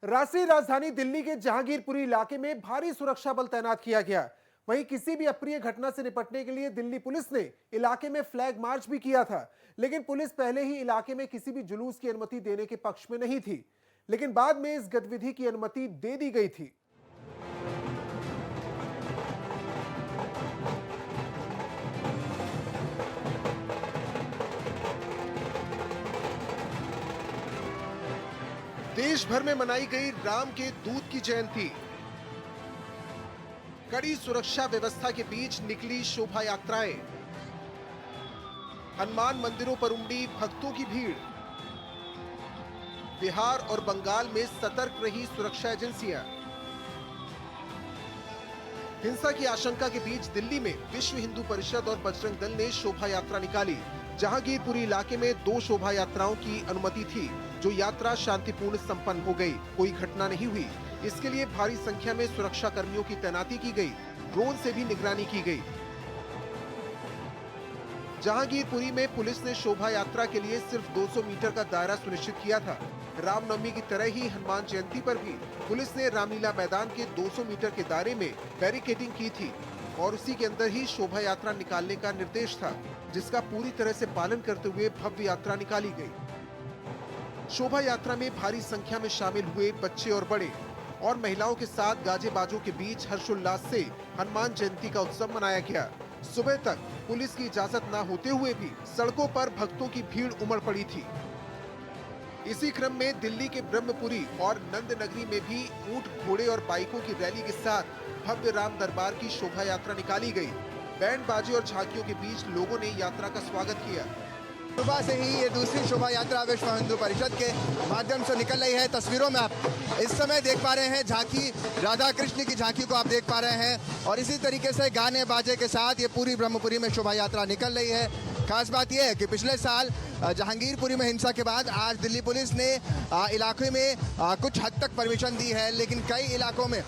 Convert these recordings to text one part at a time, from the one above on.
राष्ट्रीय राजधानी दिल्ली के जहांगीरपुरी इलाके में भारी सुरक्षा बल तैनात किया गया। वहीं किसी भी अप्रिय घटना से निपटने के लिए दिल्ली पुलिस ने इलाके में फ्लैग मार्च भी किया था, लेकिन पुलिस पहले ही इलाके में किसी भी जुलूस की अनुमति देने के पक्ष में नहीं थी, लेकिन बाद में इस गतिविधि की अनुमति दे दी गई थी। देश भर में मनाई गई राम के दूत की जयंती। कड़ी सुरक्षा व्यवस्था के बीच निकली शोभा यात्राएं। हनुमान मंदिरों पर उमड़ी भक्तों की भीड़। बिहार और बंगाल में सतर्क रही सुरक्षा एजेंसियां। हिंसा की आशंका के बीच दिल्ली में विश्व हिंदू परिषद और बजरंग दल ने शोभा यात्रा निकाली। जहांगीरपुरी इलाके में 2 शोभा यात्राओं की अनुमति थी, जो यात्रा शांतिपूर्ण संपन्न हो गई। कोई घटना नहीं हुई। इसके लिए भारी संख्या में सुरक्षा कर्मियों की तैनाती की गई। ड्रोन से भी निगरानी की गई। जहांगीरपुरी में पुलिस ने शोभा यात्रा के लिए सिर्फ 200 मीटर का दायरा सुनिश्चित किया था। रामनवमी की तरह ही हनुमान जयंती पर भी पुलिस ने रामलीला मैदान के 200 मीटर के दायरे में बैरिकेडिंग की थी और उसी के अंदर ही शोभा यात्रा निकालने का निर्देश था, जिसका पूरी तरह से पालन करते हुए भव्य यात्रा निकाली गई। शोभा यात्रा में भारी संख्या में शामिल हुए बच्चे और बड़े और महिलाओं के साथ गाजे बाजों के बीच हर्षोल्लास से हनुमान जयंती का उत्सव मनाया गया। सुबह तक पुलिस की इजाजत न होते हुए भी सड़कों पर भक्तों की भीड़ उमड़ पड़ी थी। इसी क्रम में दिल्ली के ब्रह्मपुरी और नंद नगरी में भी ऊंट, घोड़े और बाइकों की रैली के साथ भव्य राम दरबार की शोभा यात्रा निकाली गई। बैंड बाजे और झांकियों के बीच लोगों ने यात्रा का स्वागत किया। सुबह से ही ये दूसरी शोभा यात्रा विश्व हिंदू परिषद के माध्यम से निकल रही है। तस्वीरों में आप इस समय देख पा रहे हैं झांकी, राधा कृष्ण की झांकी को आप देख पा रहे हैं और इसी तरीके से गाने बाजे के साथ ये पूरी ब्रह्मपुरी में शोभा यात्रा निकल रही है। खास बात यह है कि पिछले साल जहांगीरपुरी में हिंसा के बाद आज दिल्ली पुलिस ने इलाके में कुछ हद तक परमिशन दी है, लेकिन कई इलाकों में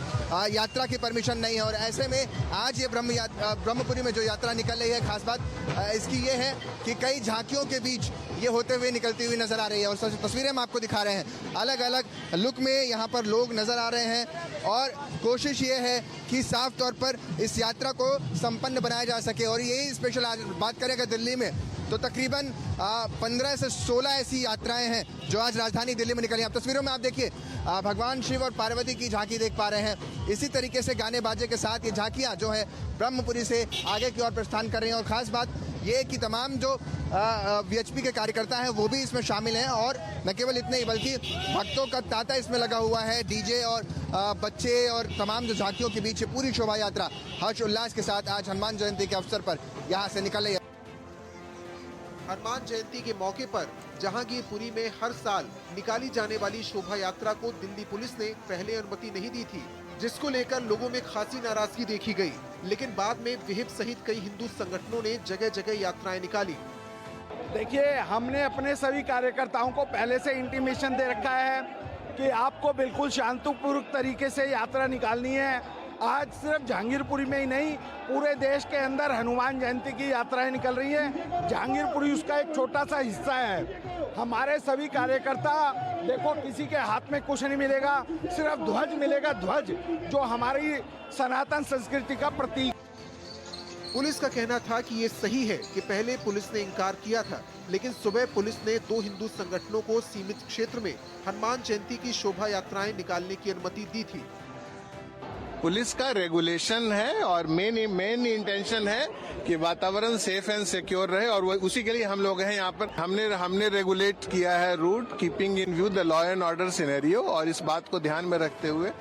यात्रा की परमिशन नहीं है और ऐसे में आज ये ब्रह्मपुरी में जो यात्रा निकल रही है, खास बात इसकी ये है कि कई झांकियों के बीच ये होते हुए निकलती हुई नजर आ रही है और तस्वीरें हम आपको दिखा रहे हैं। अलग अलग लुक में यहाँ पर लोग नजर आ रहे हैं और कोशिश ये है कि साफ तौर पर इस यात्रा को संपन्न बनाया जा सके और यही स्पेशल आज बात करें अगर दिल्ली में तो तकरीबन 15 से 16 ऐसी यात्राएं हैं जो आज राजधानी दिल्ली में निकली। आप तस्वीरों में आप देखिए भगवान शिव और पार्वती की झांकी देख पा रहे हैं। इसी तरीके से गाने बाजे के साथ ये झांकियां जो है ब्रह्मपुरी से आगे की ओर प्रस्थान कर रही हैं और खास बात ये कि तमाम जो वीएचपी के कार्यकर्ता हैं वो भी इसमें शामिल हैं और न केवल इतने ही बल्कि भक्तों का तांता इसमें लगा हुआ है। डीजे और बच्चे और तमाम जो झांकियों के बीच पूरी शोभा यात्रा हर्ष उल्लास के साथ आज हनुमान जयंती के अवसर पर यहाँ से निकल रही है। हनुमान जयंती के मौके पर जहांगीरपुरी में हर साल निकाली जाने वाली शोभा यात्रा को दिल्ली पुलिस ने पहले अनुमति नहीं दी थी, जिसको लेकर लोगों में खासी नाराजगी देखी गई। लेकिन बाद में विहिप सहित कई हिंदू संगठनों ने जगह जगह यात्राएं निकाली। देखिए, हमने अपने सभी कार्यकर्ताओं को पहले से इंटीमेशन दे रखा है कि आपको बिल्कुल शांतिपूर्वक तरीके से यात्रा निकालनी है। आज सिर्फ जहांगीरपुरी में ही नहीं, पूरे देश के अंदर हनुमान जयंती की यात्राएं निकल रही हैं। जहांगीरपुरी उसका एक छोटा सा हिस्सा है। हमारे सभी कार्यकर्ता देखो, किसी के हाथ में कुछ नहीं मिलेगा, सिर्फ ध्वज मिलेगा, ध्वज जो हमारी सनातन संस्कृति का प्रतीक। पुलिस का कहना था कि ये सही है कि पहले पुलिस ने इनकार किया था, लेकिन सुबह पुलिस ने 2 हिंदू संगठनों को सीमित क्षेत्र में हनुमान जयंती की शोभा यात्राएं निकालने की अनुमति दी थी। पुलिस का रेगुलेशन है और मेन इंटेंशन है कि वातावरण सेफ एंड सिक्योर रहे और उसी के लिए हम लोग हैं यहाँ पर। हमने रेगुलेट किया है route, keeping in view the law and order scenario और इस बात को ध्यान में रखते हुए।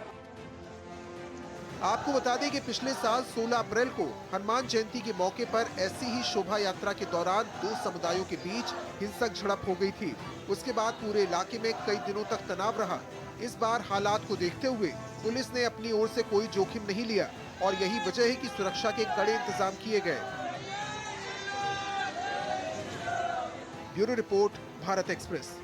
आपको बता दें कि पिछले साल 16 अप्रैल को हनुमान जयंती के मौके पर ऐसी ही शोभा यात्रा के दौरान 2 समुदायों के बीच हिंसक झड़प हो गई थी। उसके बाद पूरे इलाके में कई दिनों तक तनाव रहा। इस बार हालात को देखते हुए पुलिस ने अपनी ओर से कोई जोखिम नहीं लिया और यही वजह है कि सुरक्षा के कड़े इंतजाम किए गए। Bureau report, Bharat express.